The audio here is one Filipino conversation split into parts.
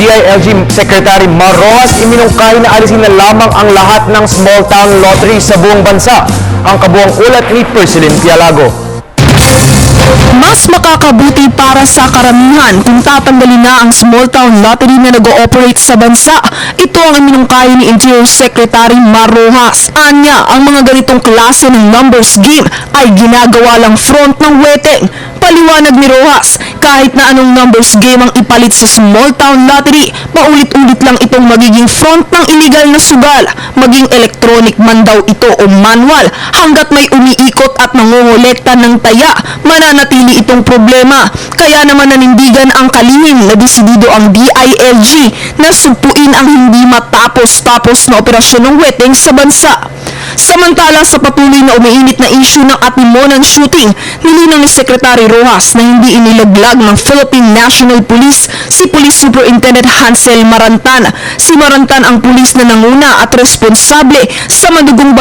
DILG Secretary Mar Rojas, iminungkahi na alisin na lamang ang lahat ng small town lottery sa buong bansa. Ang kabuang ulat ni Persilin Pialago. Mas makakabuti para sa karamihan kung tatanggalin na ang small town lottery na nag-ooperate sa bansa. Ito ang iminungkahi ni Interior Secretary Mar Rojas. Anya, ang mga ganitong klase ng numbers game ay ginagawa lang front ng weteng. Paliwanag ni Rojas, kahit na anong numbers game ang ipalit sa small town lottery, paulit-ulit lang itong magiging front ng illegal na sugal, maging electronic man daw ito o manual, hanggat may umiikot at nangongolekta ng taya, mananatili itong problema. Kaya naman nanindigan ang kalihim na desidido ang DILG na sugpuin ang hindi matapos-tapos na operasyon ng weteng sa bansa. Samantala sa patuloy na umiinit na issue ng Atimonan shooting, nilinaw ni Secretary Rojas na hindi inilaglag ng Philippine National Police si Police Superintendent Hansel Marantan. Si Marantan ang pulis na nanguna at responsable sa madugong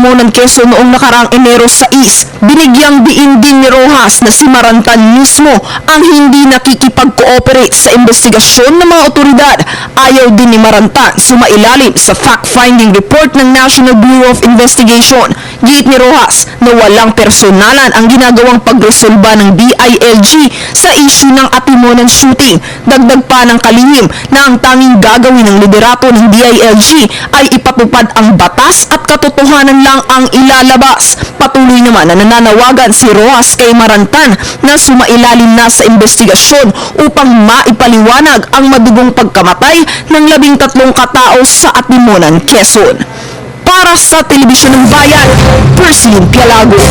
ng Quezon noong nakaraang Enero 6. Binigyang diin din ni Rojas na si Marantan mismo ang hindi nakikipag-cooperate sa investigasyon ng mga otoridad. Ayaw din ni Marantan sumailalim sa fact-finding report ng National Bureau of Investigation. Giit ni Rojas na walang personalan ang ginagawang pagresolba ng DILG sa issue ng Atimonan shooting. Dagdag pa ng kalihim na ang tanging gagawin ng liderato ng DILG ay ipatupad ang batas at katotohanan lang ang ilalabas. Patuloy naman na nananawagan si Rojas kay Marantan na sumailalim na sa investigasyon upang maipaliwanag ang madugong pagkamatay ng 13 katao sa Atimonan, Quezon. Para sa Telebisyon ng Bayan, Persilin Pialago.